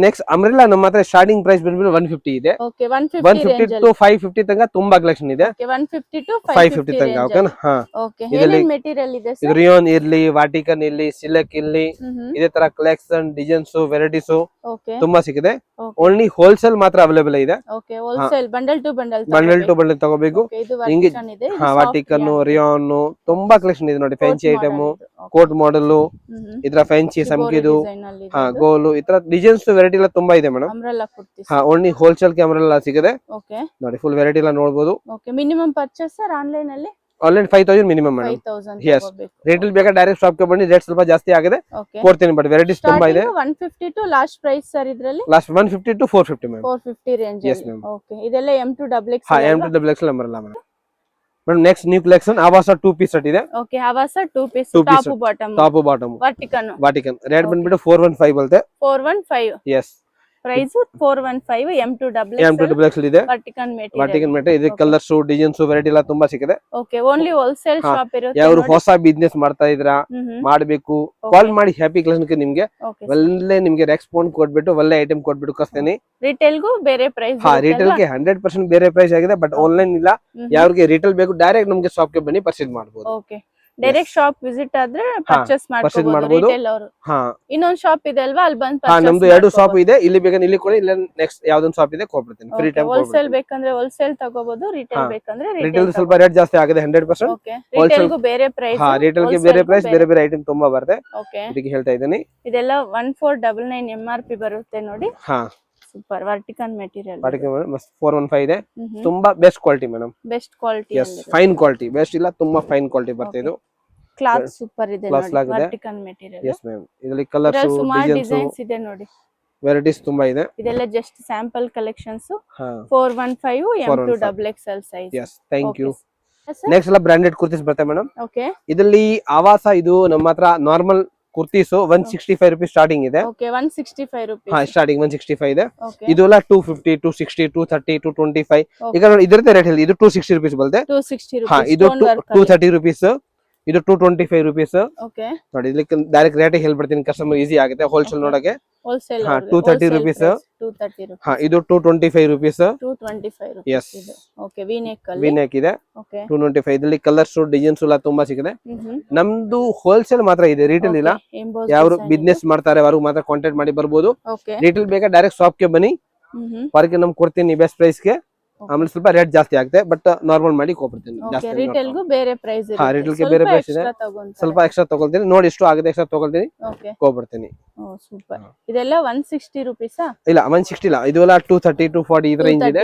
Next umbrella ನಮ್ಮ ಹತ್ರ starting price ಬಂದ್ಬಿಟ್ಟು 150 ಇದೆ. ಓಕೆ 150 ಟು 550 ತನಕ ತುಂಬಾ ಕಲೆಕ್ಷನ್ ಇದೆ. 150 ಟು 550 ತನಕ ಓಕೆನಾ. ಹಾ ಓಕೆ ಏನೇನ್ ಮೆಟೀರಿಯಲ್ ಇದೆ ಸರ್? ರಿಯಾನ್ ಇರ್ಲಿ, ವಾಟಿಕನ್ ಇರ್ಲಿ, ಸಿಲ್ಕ್ ಇರ್ಲಿ, ಇದೇ ತರ ಕಲೆಕ್ಷನ್ ಡಿಸೈನ್ಸ್ ವೆರೈಟೀಸ್ ತುಂಬಾ ಸಿಕ್ಕಿದೆ. ಓನ್ಲಿ ಹೋಲ್ಸೇಲ್ ಮಾತ್ರ ಅವೈಲೇಬಲ್ ಇದೆ. Okay wholesale bundle to bundle ತಗೋಬೇಕು. ಹಿಂಗೆ ವಾಟಿಕನ್, ರಿಯಾನ್ ತುಂಬಾ ಕಲೆಕ್ಷನ್ ಇದೆ ನೋಡಿ. ಫ್ಯಾನ್ಸಿ ಐಟಮ್, ಕೋಟ್ ಮಾಡೆಲ್, ಇದ್ರ ಫ್ಯಾನ್ಸಿ ಸಂಕಿದು, ಹಾ ಗೋಲು, ಈ ತರ ಡಿಸೈನ್ಸ್ ವೆರೈಟಿ ಎಲ್ಲ ತುಂಬಾ ಇದೆ ಮೇಡಮ್. ಹಾ ಓನ್ಲಿ ಹೋಲ್ಸೇಲ್ ಗೆ ಅಂಬ್ರೆಲಾ ಸಿಗುತ್ತೆ ನೋಡಿ. ಫುಲ್ ವೆರೈಟಿ ಎಲ್ಲ ನೋಡಬಹುದು. Okay minimum purchase sir online ಅಲ್ಲಿ ಆನ್ಲೈನ್ 5000 ಮಿನಿಮಮ್ ಮೇಡಮ್. yes ರೇಟಲ್ ಬೇಕಾ ಡೈರೆಕ್ಟ್ ಶಾಪ್ ಗೆ ಬನ್ನಿ, ರೇಟ್ ಸ್ವಲ್ಪ ಜಾಸ್ತಿ ಆಗಿದೆ ಕೊಡ್ತೀನಿ. ಬಟ್ ವೆರೈಟೀಸ್ ತುಂಬಾ ಇದೆ. 150 ಟು ಲಾಸ್ಟ್ ಪ್ರೈಸ್ ಸರ್ ಇದ್ರಲ್ಲಿ last 150 to 450 madam. 450 range. yes ma'am. Okay ಇದೆಲ್ಲ M2XX. ಹಾ M2XX umbrella madam. Madam next new collection ಆವಾಸ 2 ಪೀಸ್ ಸೆಟ್ ಇದೆ. ಓಕೆ ಆವಾಸ 2 ಪೀಸ್ ಟಾಪ್ ಬಾಟಮ್ ವಾಟಿಕನ್ ರೇಟ್ ಬಂದ್ಬಿಟ್ಟು 415 ಬರುತ್ತೆ. 415 yes ಪ್ರೈಸ್ 415 M2XX ಇದೆ. ವಾಟಿಕನ್ ಮೆಟೀರಿಯಲ್ ಇದೆ. ಕಲರ್ಸ್, ಡಿಸೈನ್ಸ್ ವೆರೈಟಿ ಎಲ್ಲ ತುಂಬಾ ಸಿಕ್ಕಿದೆ. ಓಕೆ ಓನ್ಲಿ ಹೋಲ್ಸೇಲ್ ಶಾಪ್ ಇರುತ್ತೆ. ಯಾರು ಹೊಸ ಬಿಸ್ನೆಸ್ ಮಾಡ್ತಾ ಇದ್ರಾ, ಮಾಡಬೇಕು, ಕಾಲ್ ಮಾಡಿ ಹ್ಯಾಪಿ ಕಲೆಕ್ಷನ್ ನಿಮ್ಗೆ ಒಳ್ಳೆ ನಿಮ್ಗೆ ರೆಸ್ಪಾನ್ಸ್ ಕೊಟ್ಬಿಟ್ಟು ಒಳ್ಳೆ ಐಟಮ್ ಕೊಟ್ಬಿಟ್ಟು ಕಳಿಸ್ತೀನಿ. ರಿಟೇಲ್ ಗೂ ಬೇರೆ ಪ್ರೈಸ್. ಹಾ ರಿಟೇಲ್ ಗೆ 100% ಬೇರೆ ಪ್ರೈಸ್ ಆಗಿದೆ. ಬಟ್ ಆನ್ಲೈನ್ ಇಲ್ಲ. ಯಾರಿಗೆ ರಿಟೇಲ್ ಬೇಕು ಡೈರೆಕ್ಟ್ ನಮ್ಗೆ ಶಾಪ್ ಗೆ ಬನ್ನಿ ಪರ್ಚೇಸ್ ಮಾಡಬಹುದು. ಓಕೆ ಡೈರೆಕ್ಟ್ ಶಾಪ್ ವಿಸಿಟ್ ಆದ್ರೆ ಪರ್ಚೇಸ್ ಮಾಡಬಹುದು ರಿಟೇಲ್ ಅವರು. ಹಾ ಇನ್ನೊಂದು ಶಾಪ್ ಇದೆ ಅಲ್ವಾ, ಅಲ್ಲಿ ಬಂದು ಪರ್ಚೇಸ್. ನಮ್ದು ಎರಡು ಶಾಪ್ ಇದೆ. ಇಲ್ಲಿ ಬೇಕಂದ್ರೆ ಇಲ್ಲಿ ಕೊಡಿ, ಇಲ್ಲ ನೆಕ್ಸ್ಟ್ ಯಾವ್ದೊಂದು ಶಾಪ್ ಇದೆ ಕೊಡ್ಬಿಡ್ತೀನಿ ಫ್ರೀ ಟೈಮ್. ಹೋಲ್ಸೇಲ್ ಬೇಕಂದ್ರೆ ಹೋಲ್ಸೇಲ್ ತಗೋಬಹುದು, ರಿಟೇಲ್ ಬೇಕಂದ್ರೆ ರಿಟೇಲ್ ಸ್ವಲ್ಪ ರೇಟ್ ಜಾಸ್ತಿ ಆಗಿದೆ 100%. ಓಕೆ ರಿಟೇಲ್ ಗೂ ಬೇರೆ ಪ್ರೈಸ್. ಹಾ ರಿಟೇಲ್ ಗೆ ಬೇರೆ ಪ್ರೈಸ್, ಬೇರೆ ಬೇರೆ ಐಟಮ್ ತುಂಬಾ ಬರುತ್ತೆ. ಓಕೆ ಇದಕ್ಕೆ ಹೇಳ್ತಾ ಇದ್ದೀನಿ. ಇದೆಲ್ಲ 1499 MRP ಬರುತ್ತೆ ನೋಡಿ. ಹಾ ಸೂಪರ್ ವರ್ಟಿಕನ್ ಮೆಟೀರಿಯಲ್. ವರ್ಟಿಕನ್ 415 ಇದೆ. ತುಂಬಾ best quality madam. Best quality. yes fine quality. Best ಇಲ್ಲ, ತುಂಬಾ ಫೈನ್ ಕ್ವಾಲಿಟಿ ಬರುತ್ತೆ ಇದು. ಕ್ಲಾತ್ ಸೂಪರ್ ಇದೆ ನೋಡಿ. ವರ್ಟಿಕನ್ ಮೆಟೀರಿಯಲ್. yes ma'am. ಇದರಲ್ಲಿ ಕಲರ್ಸ್, ಡಿಸೈನ್ಸ್ ಇದೆ ನೋಡಿ. ವೆರೈಟೀಸ್ ತುಂಬಾ ಇದೆ. ಇದೆಲ್ಲ just sample collections. 415 M2XXL size. yes thank you. Next ಎಲ್ಲ ಬ್ರಾಂಡೆಡ್ ಕುರ್ತೀಸ್ ಬರುತ್ತೆ ಮೇಡಮ್. ಓಕೆ ಇದರಲ್ಲಿ ಆವಾಸ ಇದು ನಮ್ಮ ಹತ್ರ ನಾರ್ಮಲ್ ಕುರ್ತೀಸ್ 165 ರೂಪೀಸ್ ಸ್ಟಾರ್ಟಿಂಗ್ ಇದೆ. Okay 165 rupees. ಹಾ ಸ್ಟಾರ್ಟಿಂಗ್ 165 ಇದೆ. ಇದೆಲ್ಲ 250 260 230 225. ಈಗ ನೋಡಿ ಇದರದೇ ರೇಟ್ ಹೇಳಿ. ಇದು 260 ರೂಪೀಸ್ ಬರುತ್ತೆ. 260 ರೂಪೀಸ್. ಹಾ ಇದು 230 ರೂಪೀಸ್. ಇದು 225 ರೂಪೀಸ್. ಓಕೆ ನೋಡಿ ಇಲ್ಲಿ ಡೈರೆಕ್ಟ್ ರೇಟ್ ಹೇಳ್ಬಿಡ್ತೀನಿ, ಕಸ್ಟಮರ್ ಈಸಿ ಆಗುತ್ತೆ ಹೋಲ್ಸೇಲ್ ನೋಡಕ್ಕೆ. ಹೋಲ್ಸೇಲ್. ಹಾ 230 ರೂಪೀಸ್. 230 ರೂಪೀಸ್. ಹಾ ಇದು 225 ರೂಪೀಸ್. 225 ರೂಪೀಸ್. yes ಇದು ಓಕೆ ವಿ ನೆಕ್ ಇದೆ. ಓಕೆ 295. ಇದರಲ್ಲಿ ಕಲರ್ಸ್, ಡಿಸೈನ್ಸ್ ಎಲ್ಲ ತುಂಬಾ ಸಿಗುತ್ತೆ. ನಮ್ದು ಹೋಲ್ಸೇಲ್ ಮಾತ್ರ ಇದೆ, ರಿಟೇಲ್ ಇಲ್ಲ. ಯಾರು ಬಿಸ್ನೆಸ್ ಮಾಡ್ತಾರೆ ಅವರು ಮಾತ್ರ ಕಾಂಟ್ಯಾಕ್ಟ್ ಮಾಡಿ ಬರ್ಬೋದು. ರಿಟೇಲ್ ಬೇಕಾ ಡೈರೆಕ್ಟ್ ಶಾಪ್ ಗೆ ಬನ್ನಿ, ಹೊರಗೆ ನಮ್ಗೆ ಕೊಡ್ತೀನಿ ಬೆಸ್ಟ್ ಪ್ರೈಸ್ ಗೆ. ಆಮೇಲೆ ಸ್ವಲ್ಪ ರೇಟ್ ಜಾಸ್ತಿ ಆಗುತ್ತೆ, ಬಟ್ ನಾರ್ಮಲ್ ಮಾಡಿ ಕೊಡ್ತೀನಿ. ರಿಟೇಲ್ ಗೂ ಬೇರೆ ಪ್ರೈಸ್ ಇದೆ. ಹಾ ರಿಟೇಲ್ ಗೆ ಬೇರೆ ಪ್ರೈಸ್ ಇದೆ. ಸ್ವಲ್ಪ ಎಕ್ಸ್ಟ್ರಾ ತಗೊಳ್ತೀನಿ, ನೋಡಿ ಎಷ್ಟು ಆಗಿದೆ ಎಕ್ಸ್ಟ್ರಾ ತಗೊಳ್ತೀನಿ, ಕೊಡ್ಬಿಡ್ತೀನಿ. ಓ ಸೂಪರ್. ಇದೆಲ್ಲ 160 ರೂಪೀಸ್. ಇಲ್ಲ 160 ಇಲ್ಲ, ಇದೆಲ್ಲ 230 240 ಈ ರೇಂಜ್ ಇದೆ.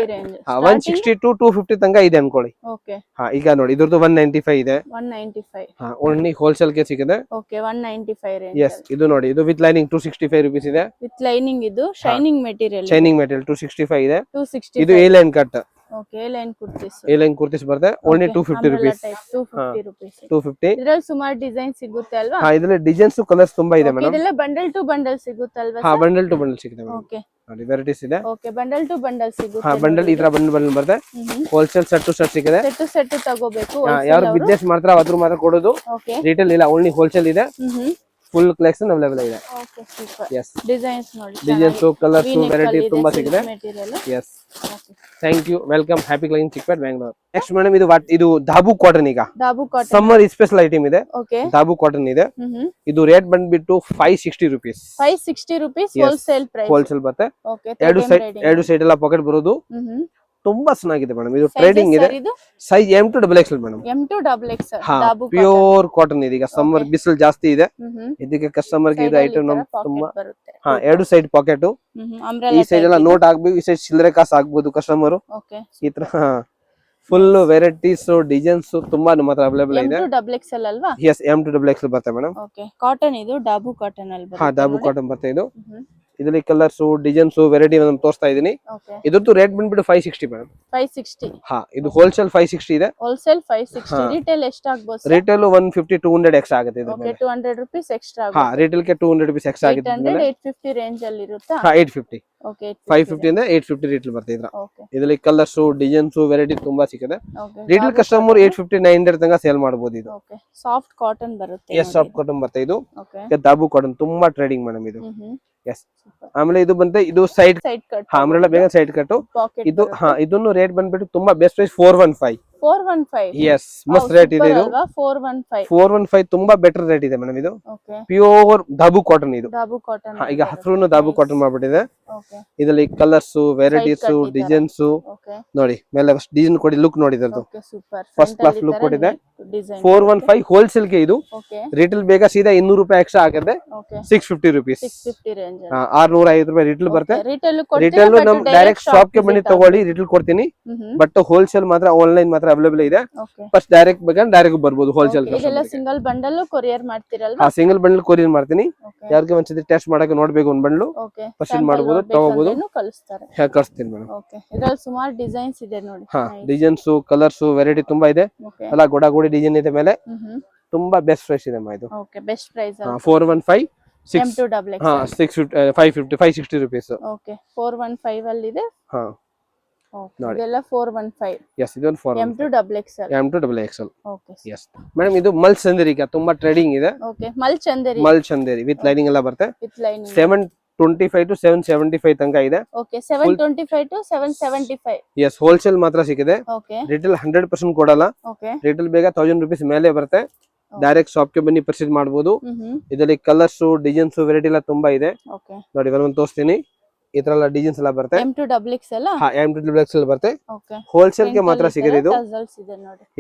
160 to 250 ತನಕ ಇದೆ ಅನ್ಕೊಳ್ಳಿ. ಓಕೆ ಹಾ ಈಗ ನೋಡಿ ಇದ್ರದ್ದು 195 ಇದೆ. 195. ಹಾ ಓನ್ಲಿ ಹೋಲ್ಸೇಲ್ ಗೆ ಸಿಗುತ್ತೆ. Okay 195 range. yes ಇದು ನೋಡಿ ಇದು ವಿತ್ ಲೈನಿಂಗ್ 265 ರೂಪೀಸ್ ಇದೆ. ವಿತ್ ಲೈನಿಂಗ್ ಇದು ಶೈನಿಂಗ್ ಮೆಟೀರಿಯಲ್. 265 ಇದೆ. 265. ಇದು A line cut. Okay A line kurtis. A line kurtis ಬರುತ್ತೆ. Only 250 rupees. 250 ರೂಪೀಸ್. 250. ಇದರಲ್ಲಿ ಸುಮಾರು ಡಿಸೈನ್ ಸಿಗುತ್ತೆ ಅಲ್ವಾ? ಹಾ ಇದರಲ್ಲಿ ಡಿಸೈನ್ಸ್ ಕಲರ್ಸ್ ತುಂಬಾ ಇದೆ ಮೇಡಮ್. ಇದೆಲ್ಲ ಬಂಡಲ್ ಟು ಬಂಡಲ್ ಸಿಗುತ್ತೆ ಅಲ್ವಾ? ಹಾ ಬಂಡಲ್ ಟು ಬಂಡಲ್ ಸಿಗುತ್ತೆ ಮೇಡಮ್. ಓಕೆ ನೋಡಿ ವೆರೈಟೀಸ್ ಇದೆ. ಓಕೆ ಬಂಡಲ್ ಟು ಬಂಡಲ್ ಸಿಗುತ್ತೆ. ಹಾ ಬಂಡಲ್ ಈ ತರ ಬಂಡಲ್ ಬರುತ್ತೆ. ಹೋಲ್ಸೇಲ್ ಸೆಟ್ ಟು ಸೆಟ್ ಸಿಗುತ್ತೆ. ಸೆಟ್ ತಗೋಬೇಕು. ಯಾರು ಬಿಸ್ನೆಸ್ ಮಾಡ್ತಾರ ಅದ್ರ ಮಾತ್ರ ಕೊಡೋದು. ರಿಟೇಲ್ ಇಲ್ಲ, ಓನ್ಲಿ ಹೋಲ್ಸೇಲ್ ಇದೆ. ಫುಲ್ ಕಲೆಕ್ಷನ್ ಅವೈಲೇಬಲ್ ಇದೆ. Okay super. yes ಡಿಸೈನ್ಸ್ ನೋಡಿ. ಡಿಸೈನ್ಸ್, ಕಲರ್ಸ್, ವೆರೈಟಿ ತುಂಬಾ ಸಿಗುತ್ತೆ. yes thank you. Welcome happy Kline Chickpet Bengaluru. Next madam ಇದು ಧಾಬು ಕಾಟನ್. ಈಗ ಧಾಬು ಕಾಟನ್ ಸಮ್ಮರ್ ಸ್ಪೆಷಲ್ ಐಟಮ್ ಇದೆ. ಓಕೆ ಧಾಬು ಕಾಟನ್ ಇದೆ. ಇದು ರೇಟ್ ಬಂದ್ಬಿಟ್ಟು 560 rupees. 560 rupees wholesale price. Wholesale ಬರುತ್ತೆ. ಓಕೆ ಎರಡು ಸೈಡ್ ಎಲ್ಲ ಪಾಕೆಟ್ ಬರೋದು. ತುಂಬಾ ಚೆನ್ನಾಗಿದೆ ಮೇಡಮ್. ಇದು ಟ್ರೇಡಿಂಗ್ ಇದೆ. Size M2XXL madam. M2XXL pure cotton ಇದೆ. ಈಗ ಸಮ್ಮರ್ ಬಿಸಿಲು ಜಾಸ್ತಿ ಇದೆ, ಇದಕ್ಕೆ ಕಸ್ಟಮರ್ ಗೆ ಇದು ಐಟಮ್ ತುಂಬಾ. ಹಾ ಎರಡು ಸೈಡ್ ಪಾಕೆಟ್. ಈ ಸೈಡ್ ಎಲ್ಲ ನೋಟ್ ಆಗ್ಬೇಕು, ಈ ಸೈಡ್ ಚಿಲ್ಲರೆ ಕಾಸು ಆಗ್ಬೋದು ಕಸ್ಟಮರ್. ಈ ತರ ಫುಲ್ ವೆರೈಟೀಸ್, ಡಿಸೈನ್ಸ್ ತುಂಬಾ ನಮ್ಮ ಹತ್ರ ಅವೈಲೇಬಲ್ ಇದೆ. M2XXL ಅಲ್ವಾ? yes M2XXL ಬರುತ್ತೆ ಮೇಡಮ್. ಓಕೆ ಕಾಟನ್ ಇದು ಧಾಬು ಕಾಟನ್ ಅಲ್ಲಿ ಬರುತ್ತೆ. ಹಾ ಧಾಬು ಕಾಟನ್ ಬರುತ್ತೆ ಇದು. ಇದರಲ್ಲಿ ಕಲರ್ಸ್, ಡಿಸೈನ್ಸ್, ವೆರೈಟಿ ನಾನು ತೋರಿಸ್ತಾ ಇದೀನಿ. ಇದ್ರದ್ದು ರೇಟ್ ಬಂದ್ಬಿಟ್ಟು 560 ಮೇಡಮ್. 560. ಹಾ ಇದು ಹೋಲ್ಸೇಲ್ 560 ಇದೆ. ಹೋಲ್ಸೇಲ್ 560. ರಿಟೇಲ್ ಎಷ್ಟು ಆಗ್ಬೋದು? ರಿಟೇಲ್ 150 200 ಎಕ್ಸ್ಟ್ರಾ ಆಗುತ್ತೆ ಇದು. ಓಕೆ 200 ರೂಪೀಸ್ ಎಕ್ಸ್ಟ್ರಾ ಆಗುತ್ತೆ. ಹಾ ರಿಟೇಲ್ ಗೆ 200 ರೂಪೀಸ್ ಎಕ್ಸ್ಟ್ರಾ ಆಗುತ್ತೆ. 850 ರೇಂಜ್ ಅಲ್ಲಿ ಇರುತ್ತಾ? ಹಾ 850. ಓಕೆ 550 ಇಂದ 850 ರಿಟೇಲ್ ಬರುತ್ತೆ ಇದ್ರ. ಇದರಲ್ಲಿ ಕಲರ್ಸ್, ಡಿಸೈನ್ಸ್, ವೆರೈಟಿ ತುಂಬಾ ಸಿಗುತ್ತೆ. ರಿಟೇಲ್ ಕಸ್ಟಮರ್ 850 900 ತನಕ ಸೇಲ್ ಮಾಡಬಹುದು ಇದು. ಓಕೆ ಸಾಫ್ಟ್ ಕಾಟನ್ ಬರುತ್ತೆ. yes ಸಾಫ್ಟ್ ಕಾಟನ್ ಬರುತ್ತೆ ಇದು. ಧಾಬು ಕಾಟನ್ ತುಂಬಾ ಟ್ರೇಡಿಂಗ್ ಮೇಡಮ್ ಇದು. ಎಸ್ ಆಮೇಲೆ ಇದು ಬಂದ್ರೆ ಇದು ಸೈಡ್ ಸೈಡ್ ಕಟ್ ಅಂಬ್ರೆಲಾ ಬೇಗ ಸೈಡ್ ಕಟ್ಟು ಪಾಕೆಟ್ ಇದು ಇದನ್ನು ರೇಟ್ ಬಂದ್ಬಿಟ್ಟು ತುಂಬಾ ಬೆಸ್ಟ್ ಪ್ರೈಸ್ 415. 415 ಎಸ್ ಮಸ್ತ್ ರೇಟ್ ಇದೆ ಇದು 415 415 ತುಂಬಾ ಬೆಟರ್ ರೇಟ್ ಇದೆ ಮೇಡಮ್. ಇದು ಓಕೆ ಪ್ಯೂರ್ ದಾಬು ಕಾಟನ್ ಇದು. ದಾಬು ಕಾಟನ್ ಈಗ ಹಫ್ರೂನು ದಾಬು ಕಾಟನ್ ಮಾಡ್ಬಿಟ್ಟಿದೆ. ಓಕೆ ಇದರಲ್ಲಿ ಕಲರ್ಸ್ ವೆರೈಟೀಸ್ ಡಿಸೈನ್ಸ್ ಓಕೆ ನೋಡಿ ಮೇಲೆ ಡಿಸೈನ್ ಕೊಡಿ ಲುಕ್ ನೋಡಿ ಇದರದು okay super first class look ಕೊಟ್ಟಿದೆ. ಡಿಸೈನ್ 415 ಹೋಲ್ಸೇಲ್ ಗೆ ಇದು. ಓಕೆ ರಿಟೇಲ್ ಬೇಗ ಸೀದಾ 200 ರೂಪಾಯಿ ಎಕ್ಸ್ಟ್ರಾ ಆಗುತ್ತೆ. ಓಕೆ 650 ರೂಪೀಸ್ 650 ರೇಂಜ್ 650 ರೂಪಾಯಿ ರಿಟೇಲ್ ಬರುತ್ತೆ. ರಿಟೇಲ್ ನಮ್ ಡೈರೆಕ್ಟ್ ಶಾಪ್ ಗೆ ಬನ್ನಿ ತಗೊಳ್ಳಿ ರಿಟೇಲ್ ಕೊಡ್ತೀನಿ. ಬಟ್ ಹೋಲ್ಸೇಲ್ ಮಾತ್ರ ಆನ್ಲೈನ್ ಮಾತ್ರ ಅವೈಲೇಬಲ್ ಇದೆ. ಫಸ್ಟ್ ಡೈರೆಕ್ಟ್ ಬೇಕಾದ್ರೆ ಡೈರೆಕ್ಟ್ ಬರ್ಬೋದು ಹೋಲ್ಸೇಲ್. ಇದೆಲ್ಲ ಸಿಂಗಲ್ ಬಂಡಲ್ ಕೊರಿಯರ್ ಮಾಡ್ತಿರಲ್ವಾ? ಸಿಂಗಲ್ ಬಂಡಲ್ ಕೊರಿಯರ್ ಮಾಡ್ತೀನಿ. ಯಾರಿಗೆ ಒಂದ್ಸತಿ ಟೆಸ್ಟ್ ಮಾಡಕ್ಕೆ ನೋಡ್ಬೇಕು ಒಂದ್ ಬಂಡಲ್ ಪರ್ಚೇಸ್ ಮಾಡಬಹುದು ತಗೋಬಹುದು. ಕಳಿಸ್ತಾರೆ ಕಳಿಸ್ತೀನಿ ಮೇಡಮ್. ಓಕೆ ಇದ್ರಲ್ಲಿ ಸುಮಾರು ಡಿಸೈನ್ಸ್ ಇದೆ ನೋಡಿ. ಡಿಸೈನ್ಸ್ ಕಲರ್ಸ್ ವೆರೈಟಿ ತುಂಬಾ ಇದೆ. ಎಲ್ಲ ಗೋಡಾಗೋಡಿ ಡಿಸೈನ್ ಇದೆ ಮೇಲೆ. ತುಂಬಾ ಬೆಸ್ಟ್ ಪ್ರೈಸ್ ಇದೆ ಇದು. Okay best price 415 M2XX 550 560 rupees. Okay 415 ಅಲ್ಲಿ ಇದೆ. ಇದೆಲ್ಲ 415. ಎಸ್ ಇದೊಂದು M2XX M2XX. Okay yes madam ಇದು ಮಲ್ ಚಂದೇರಿ ಈಗ ತುಂಬಾ ಟ್ರೆಂಡಿಂಗ್ ಇದೆ. Okay Mal Chanderi with lining ಎಲ್ಲ ಬರುತ್ತೆ. ವಿತ್ ಲೈನಿಂಗ್ 725 to 775 ತನಕ ಇದೆ. Okay 725 to 775. ಎಸ್ ಹೋಲ್ಸೇಲ್ ಮಾತ್ರ ಸಿಗುತ್ತೆ. ಓಕೆ ರಿಟೇಲ್ 100% ಕೊಡಲ್ಲ. ಓಕೆ ರಿಟೇಲ್ ಬೇಗ 1000 ರೂಪೀಸ್ ಮೇಲೆ ಬರುತ್ತೆ. ಡೈರೆಕ್ಟ್ ಶಾಪ್ ಗೆ ಬನ್ನಿ ಪರ್ಚೇಸ್ ಮಾಡಬಹುದು. ಇದರಲ್ಲಿ ಕಲರ್ಸ್ ಡಿಸೈನ್ಸ್ ವೆರೈಟಿ ಎಲ್ಲ ತುಂಬಾ ಇದೆ. ಓಕೆ ನೋಡಿ ಒಂದು ತೋರಿಸ್ತೀನಿ. ಈ ತರ ಎಲ್ಲ ಡಿಸೈನ್ಸ್ ಎಲ್ಲ ಬರುತ್ತೆ. M2XX ಅಲ್ಲ? M2XX ಬರುತ್ತೆ. ಓಕೆ ಹೋಲ್ಸೇಲ್ ಗೆ ಮಾತ್ರ ಸಿಗುತ್ತೆ ಇದು.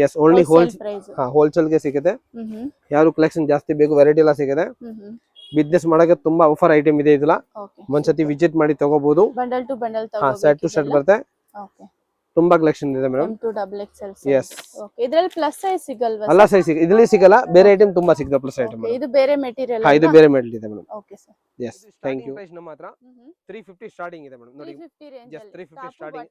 ಎಸ್ ಓನ್ಲಿ ಹೋಲ್ಸೇಲ್ ಗೆ ಸಿಗುತ್ತೆ. ಯಾರು ಕಲೆಕ್ಷನ್ ಜಾಸ್ತಿ ಬೇಕು ವೆರೈಟಿ ಎಲ್ಲ ಸಿಗುತ್ತೆ. ಬಿಸ್ನೆಸ್ ಮಾಡಕ್ಕೆ ತುಂಬಾ ಆಫರ್ ಐಟಮ್ ಇದೆ ಇದೆಲ್ಲ. ಒಂದ್ಸತಿ ವಿಸಿಟ್ ಮಾಡಿ ತಗೋಬಹುದು. ಬಂಡಲ್ ಟು ಬಂಡಲ್ ತಗೋಬಹುದು. ಸೆಟ್ ಟು ಸೆಟ್ ಬರುತ್ತೆ. ಓಕೆ ತುಂಬಾ ಕಲೆಕ್ಷನ್ ಇದೆ ಮೇಡಮ್. M2XX ಎಸ್ ಓಕೆ ಇದ್ರಲ್ಲಿ ಪ್ಲಸ್ ಸೈಜ್ ಸಿಗಲ್ವಾ? ಅಲ್ಲ ಸೈಜ್ ಇದರಲ್ಲಿ ಸಿಗಲ್ಲ. ಬೇರೆ ಐಟಮ್ ತುಂಬಾ ಸಿಗುತ್ತೆ ಪ್ಲಸ್ ಐಟಮ್. ಇದು ಬೇರೆ ಮೆಟೀರಿಯಲ್. ಇದು ಬೇರೆ ಮೆಟೀರಿಯಲ್ ಇದೆ madam. Okay sir. Yes thank you. Price ನಮ್ಮ ಹತ್ರ 350 ಸ್ಟಾರ್ಟಿಂಗ್ ಇದೆ ಮೇಡಮ್. ನೋಡಿ 350 ರೇಂಜ್ ಜಸ್ಟ್ 350 ಸ್ಟಾರ್ಟಿಂಗ್.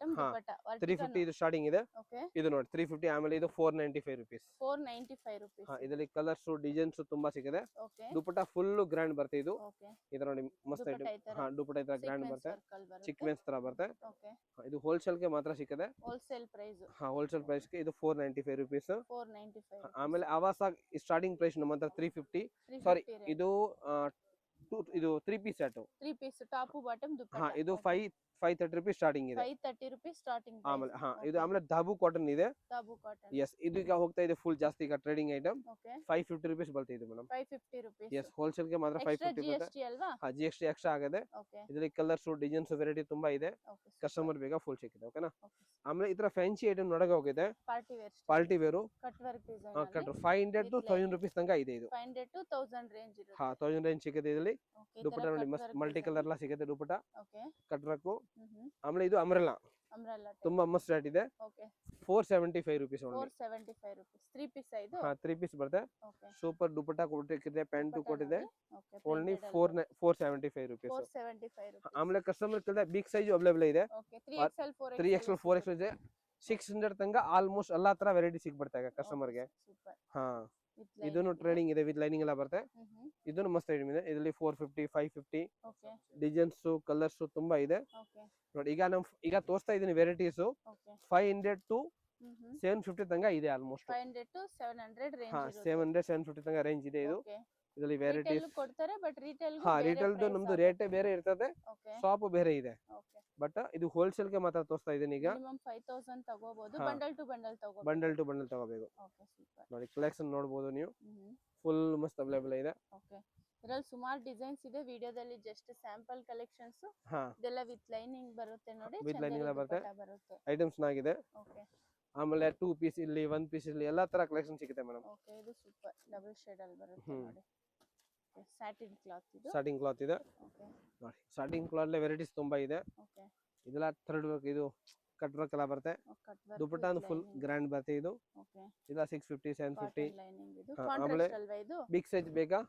350 ಇದು ಸ್ಟಾರ್ಟಿಂಗ್ ಇದೆ. ಓಕೆ ಇದು ನೋಡಿ 350 ಆಮೇಲೆ ಇದು 495 ರೂಪೀಸ್. 495 ರೂಪೀಸ್. ಇದರಲ್ಲಿ ಕಲರ್ಸ್ ಡಿಸೈನ್ಸ್ ತುಂಬಾ ಸಿಗುತ್ತೆ. ಓಕೆ ದುಪಟ್ಟ ಫುಲ್ ಗ್ರ್ಯಾಂಡ್ ಬರುತ್ತೆ ಇದು. ಓಕೆ ಇದು ನೋಡಿ ಮಸ್ತ್ ಐಟಮ್. ದುಪಟ್ಟ ಇತರ ಗ್ರ್ಯಾಂಡ್ ಬರುತ್ತೆ. ಸೀಕ್ವೆನ್ಸ್ ತರ ಬರುತ್ತೆ. ಓಕೆ ಇದು ಹೋಲ್ಸೇಲ್ ಗೆ ಮಾತ್ರ ಸಿಗುತ್ತೆ. Wholesale price. ಹೋಲ್ಸೇಲ್ ಪ್ರೈಸ್ ಗೆ ಇದು 495 ರೂಪೀಸ್. 495. ಆಮೇಲೆ ಆವಾಸ ಸ್ಟಾರ್ಟಿಂಗ್ ಪ್ರೈಸ್ ನಮ್ಮ ಹತ್ರ 350. ಸಾರಿ ಇದು ಇದು 3 piece set. 3 piece top bottom dupatta. ಇದು 530 ರೂಪೀಸ್ ಸ್ಟಾರ್ಟಿಂಗ್ ಇದೆ. 530 ರೂಪೀಸ್ ಸ್ಟಾರ್ಟಿಂಗ್. ಆಮೇಲೆ ಇದು ಆಮೇಲೆ ದಾಬು ಕಾಟನ್ ಇದೆ. ದಾಬು ಕಾಟನ್. ಎಸ್ ಇದು ಈಗ ಹೋಗ್ತಾ ಇದೆ ಫುಲ್ ಜಾಸ್ತಿ ಈಗ ಟ್ರೇಡಿಂಗ್ ಐಟಮ್. ಓಕೆ 550 ರೂಪೀಸ್ ಬರುತ್ತೆ ಇದು ಮೇಡಮ್. 550 ರೂಪೀಸ್. ಎಸ್ ಹೋಲ್ಸೇಲ್ ಗೆ ಮಾತ್ರ 550 ಬರುತ್ತೆ. GST ಅಲ್ವಾ? GST ಎಕ್ಸ್ಟ್ರಾ ಆಗಿದೆ. ಓಕೆ ಇದರಲ್ಲಿ ಕಲರ್ಸ್ ಡಿಸೈನ್ಸ್ ವೆರೈಟಿ ತುಂಬಾ ಇದೆ. ಕಸ್ಟಮರ್ ಬೇಗ ಫುಲ್ ಸಿಕ್ಕಿದೆ. ಓಕೆನಾ? ಆಮೇಲೆ ಇದರ ಫ್ಯಾನ್ಸಿ ಐಟಮ್ ನೋಡಕ್ಕೆ ಹೋಗಿದೆ. Party wear cut work design cut 500 to 1000 rupees ತನಕ ಇದೆ ಇದು. 500 to 1000 ರೇಂಜ್ ಇರುತ್ತೆ. 1000 ರೇಂಜ್ ಸಿಗುತ್ತೆ ಇದರಲ್ಲಿ. ದುಪಟ್ಟ ನೋಡಿ ಮಲ್ಟಿ ಕಲರ್ ಎಲ್ಲ ಸಿಗುತ್ತೆ ದುಪಟ್ಟ. Okay cut work. ಆಮೇಲೆ ಇದು ಅಂಬ್ರೆಲಾ ತುಂಬಾ ಮಸ್ತ್ ರೇಟ್ ಇದೆ. Okay 475 rupees only. 475 rupees. 3 piece ಇದು. 3 ಪೀಸ್ ಬರುತ್ತೆ. ಓಕೆ ಸೂಪರ್ ದುಪಟ್ಟ ಕೊಟ್ಟಿದೆ ಪ್ಯಾಂಟ್ ಕೊಟ್ಟಿದೆ. Only 475 rupees. 475 ರೂಪೀಸ್. ಆಮೇಲೆ ಕಸ್ಟಮರ್ ಕೇಳಿದ್ರೆ ಬಿಗ್ ಸೈಜ್ ಅವೈಲೇಬಲ್ ಇದೆ. ಓಕೆ 3XL 3XL 4XL ಇದೆ. 600 ತನಕ ಆಲ್ಮೋಸ್ಟ್ ಎಲ್ಲಾ ತರ ವೆರೈಟಿ ಸಿಗ್ಬಿಡ್ತಾರೆ ಕಸ್ಟಮರ್ ಗೆ. ಇದನ್ನು ಟ್ರೇಡಿಂಗ್ ಇದೆ ವಿತ್ ಲೈನಿಂಗ್ ಎಲ್ಲ ಬರುತ್ತೆ. ಇದನ್ನು ಮಸ್ತ್ ಐಟಮ್ ಇದೆ. ಇದರಲ್ಲಿ 450 550 ಡಿಸೈನ್ಸ್ ಕಲರ್ಸ್ ತುಂಬಾ ಇದೆ. ನೋಡಿ ಈಗ ತೋರಿಸ್ತಾ ಇದೀನಿ ವೆರೈಟೀಸ್ 500 to 750 ತನಕ ಇದೆ ಆಲ್ಮೋಸ್ಟ್. 500 to 700 range. 700 750 ತನಕ ರೇಂಜ್ ಇದೆ ಇದು. ಇದರಲ್ಲಿ ವೆರೈಟೀಸ್ ಕೊಡ್ತಾರೆ ಬಟ್ ರಿಟೇಲ್ ರಿಟೇಲ್ದು ನಮ್ದು ರೇಟ್ ಬೇರೆ ಇರ್ತದೆ. ಶಾಪ್ ಬೇರೆ ಇದೆ. ಬಟ್ ಇದು ಹೋಲ್ಸೇಲ್ ಗೆ ಮಾತ್ರ ತೋರಿಸ್ತಾ ಇದೀನಿ ಈಗ. ಮಿನಿಮಮ್ 5000 ತಗೋಬಹುದು. ಬಂಡಲ್ ಟು ಬಂಡಲ್ ತಗೋಬಹುದು. ಬಂಡಲ್ ಟು ಬಂಡಲ್ ತಗೋಬೇಕು. Okay super. ನೋಡಿ ಕಲೆಕ್ಷನ್ ನೋಡಬಹುದು ನೀವು. ಫುಲ್ ಮಸ್ತ್ ಅವೈಲೇಬಲ್ ಇದೆ. ಓಕೆ ಇದರಲ್ಲಿ ಸುಮಾರು ಡಿಸೈನ್ಸ್ ಇದೆ. ವಿಡಿಯೋದಲ್ಲಿ ಜಸ್ಟ್ ಸ್ಯಾಂಪಲ್ ಕಲೆಕ್ಷನ್ಸ್. ಇದೆಲ್ಲ ವಿತ್ ಲೈನಿಂಗ್ ಬರುತ್ತೆ ನೋಡಿ. ವಿತ್ ಲೈನಿಂಗ್ ಎಲ್ಲ ಬರುತ್ತೆ. ಐಟಮ್ಸ್ ನಾಗಿದೆ. ಓಕೆ ಆಮೇಲೆ 2 ಪೀಸ್ ಇಲ್ಲಿ 1 ಪೀಸ್ ಇಲ್ಲಿ ಎಲ್ಲಾ ತರ ಕಲೆಕ್ಷನ್ ಸಿಗುತ್ತೆ ಮೇಡಮ್. ಓಕೆ ಇದು ಸೂಪರ್ ಡಬಲ್ ಶೇಡ್ ಅಲ್ಲಿ ಬರುತ್ತೆ ನೋಡಿ. ಸ್ಯಾಟಿನ್ ಕ್ಲಾತ್ ಇದು. ಸ್ಯಾಟಿನ್ ಕ್ಲಾತ್ ಇದೆ. ಓಕೆ ನೋಡಿ ಸ್ಯಾಟಿನ್ ಕ್ಲಾತ್ ಅಲ್ಲಿ ವೆರೈಟೀಸ್ ತುಂಬಾ ಇದೆ. ಓಕೆ ಇದೆಲ್ಲ ಥ್ರೆಡ್ ವರ್ಕ್ ಇದು ಕಟ್ ವರ್ಕ್ ಎಲ್ಲ ಬರುತ್ತೆ. ದುಪಟ್ಟ ಫುಲ್ ಗ್ರ್ಯಾಂಡ್ ಬರುತ್ತೆ ಇದು. ಓಕೆ ಇದೆಲ್ಲ 650 750. ಲೈನಿಂಗ್ ಇದು ಕಾಂಟ್ರಾಸ್ಟ್ ಅಲ್ವಾ ಇದು? ಬಿಗ್ ಸೈಜ್ ಬೇಕಾ?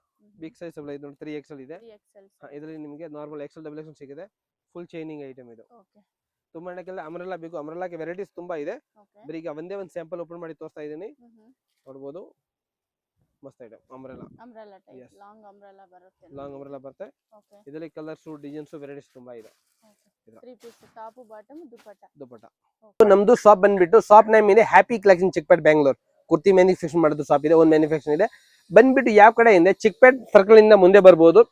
ಬಿಗ್ ಸೈಜ್ ಅಲ್ಲ ಇದು 3XL ಇದೆ. 3XL. ಇದರಲ್ಲಿ ನಿಮಗೆ ನಾರ್ಮಲ್ XL ಡಬಲ್ XL ಸಿಗುತ್ತೆ. ಫುಲ್ ಚೈನಿಂಗ್ ಐಟಮ್ ಇದು. ಓಕೆ ತುಂಬಾ ಜನಕ್ಕೆಲ್ಲ ಅಂಬ್ರೆಲಾ ಬೇಕು. ಅಂಬ್ರೆಲಾಗೆ ವೆರೈಟೀಸ್ ತುಂಬಾ ಇದೆ. ಬರೀ ಈಗ ಒಂದೇ ಒಂದು ಸ್ಯಾಂಪಲ್ ಓಪನ್ ಮಾಡಿ ತೋರಿಸ್ತಾ ಇದೀನಿ. ನೋಡಬಹುದು ಮಸ್ತ್ item umbrella type long umbrella ಬರುತ್ತೆ. ಲಾಂಗ್ ಅಂಬ್ರೆಲಾ ಬರುತ್ತೆ. ಓಕೆ ಇದರಲ್ಲಿ ಕಲರ್ಸ್ ಡಿಸೈನ್ಸ್ ವೆರೈಟೀಸ್ ತುಂಬಾ ಇದೆ. Okay 3 piece top bottom dupatta. ನಮ್ದು ಶಾಪ್ ಬಂದ್ಬಿಟ್ಟು ಶಾಪ್ ನೇಮ್ ಇದೆ happy collection Chickpet Bengaluru. Kurti manufacture ಮಾಡೋದು ಶಾಪ್ ಇದೆ. ಒಂದು ಮ್ಯಾನುಫ್ಯಾಕ್ಚರ್ ಇದೆ ಬಂದ್ಬಿಟ್ಟು ಯಾವ ಕಡೆ ಇಂದ ಚಿಕ್ಪೇಟ್ ಸರ್ಕಲ್ ಇಂದ ಮುಂದೆ ಬರ್ಬೋದು.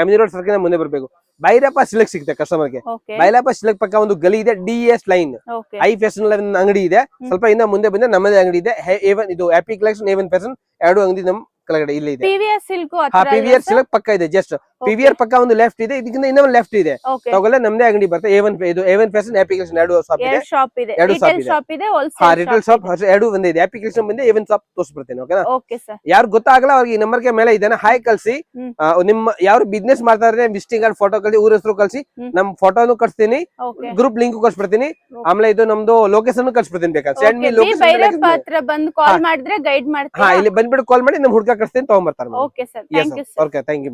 ಎಮಿನಿ ರೋಡ್ ಸರ್ಕಿಲ್ ಮುಂದೆ ಬರ್ಬೇಕು. ಭೈರಪ್ಪ ಸಿಲ್ಕ್ ಸಿಗುತ್ತೆ ಕಸ್ಟಮರ್ ಗೆ. ಓಕೆ ಭೈರಪ್ಪ ಸಿಲ್ಕ್ ಪಕ್ಕ ಒಂದು ಗಲಿ ಇದೆ, DES line okay I fashion ಅಂಗಡಿ ಇದೆ. ಸ್ವಲ್ಪ ಇಂದ ಮುಂದೆ ಬಂದ್ರೆ ನಮ್ಮದೇ ಅಂಗಡಿ ಇದೆ. ಏವನ್ ಇದು ಹ್ಯಾಪಿ ಕಲೆಕ್ಷನ್, ಏವನ್ ಫ್ಯಾಷನ್ ಎರಡು ಅಂಗಡಿ ನಮ್ ಕೆಳಗಡೆ ಇಲ್ಲಿ ಇದೆ. PVR ಸಿಲ್ಕ್ PVR ಸಿಲ್ಕ್ ಪಕ್ಕ ಇದೆ. ಜಸ್ಟ್ PVR ಪಕ್ಕ ಒಂದು ಲೆಫ್ಟ್ ಇದೆ, ಇದಕ್ಕಿಂತ ಇನ್ನೊಂದು ಲೆಫ್ಟ್ ಇದೆ. ಓಕೆ ತಗೊಳ್ಳೆ ನಮ್ದೇ ಅಂಗಡಿ ಬರುತ್ತೆ. ಏವನ್ ಫ್ಯಾಷನ್, ಹ್ಯಾಪಿ ಕಲೆಕ್ಷನ್ ಎರಡು ಶಾಪ್ ಇದೆ. ಶಾಪ್ ಇದೆ, ಎರಡು shop ರಿಟೇಲ್ ಇದೆ. ಶಾಪ್ ಇದೆ, ಹಾ, ಹೋಲ್ಸೇಲ್ ರಿಟೇಲ್ ಶಾಪ್ ಎರಡು ಒಂದೇ ಇದೆ. ಹ್ಯಾಪಿ ಕಲೆಕ್ಷನ್ ಬಂದೆ ಏವನ್ ಶಾಪ್ ತೋರಿಸ್ಬಿಡ್ತೇನೆ. ಓಕೆನಾ? ಓಕೆ ಸರ್ ಯಾರು ಗೊತ್ತಾಗಲ್ಲ ಅವ್ರಿಗೆ ಈ ನಂಬರ್ ಗೆ ಮೇಲೆ ಇದ್ದಾನೆ ಹಾಯ್ ಕಳ್ಸಿ. ನಿಮ್ಮ ಯಾರು ಬಿಸ್ನೆಸ್ ಮಾಡ್ತಾ ಇದ್ರೆ ವಿಸಿಟಿಂಗ್ ಕಾರ್ಡ್ ಫೋಟೋ ಕಳ್ಸಿ, ಊರ ಹೆಸರು ಕಳ್ಸಿ, ನಮ್ ಫೋಟೋನು ಕಳ್ಸ್ತೀನಿ, ಓಕೆ ಗ್ರೂಪ್ ಲಿಂಕ್ ಕಳ್ಸ್ಬಿಡ್ತೀನಿ. ಆಮೇಲೆ ಇದು ನಮ್ದು ಲೊಕೇಶನ್ ಕಳ್ಸ್ಬಿಡ್ತೀನಿ. ಬೇಕಾದ್ರೆ ಸೆಂಡ್ ಮೀ ಭೈರಪ್ಪ ಲೊಕೇಶನ್. ಹತ್ರ ಬಂದು ಕಾಲ್ ಮಾಡಿದ್ರೆ ಗೈಡ್ ಹಾ, ಮಾಡ್ತೀರಾ? ಇಲ್ಲಿ ಬಂದ್ಬಿಟ್ಟು ಕಾಲ್ ಮಾಡಿ ನಮ್ ಹುಡುಗ ಕಳ್ಸ್ತೀನಿ, ತಗೊಂಡ್ಬರ್ತಾರೆ. Okay sir, Yes, thank you sir. Sir. Okay, thank you.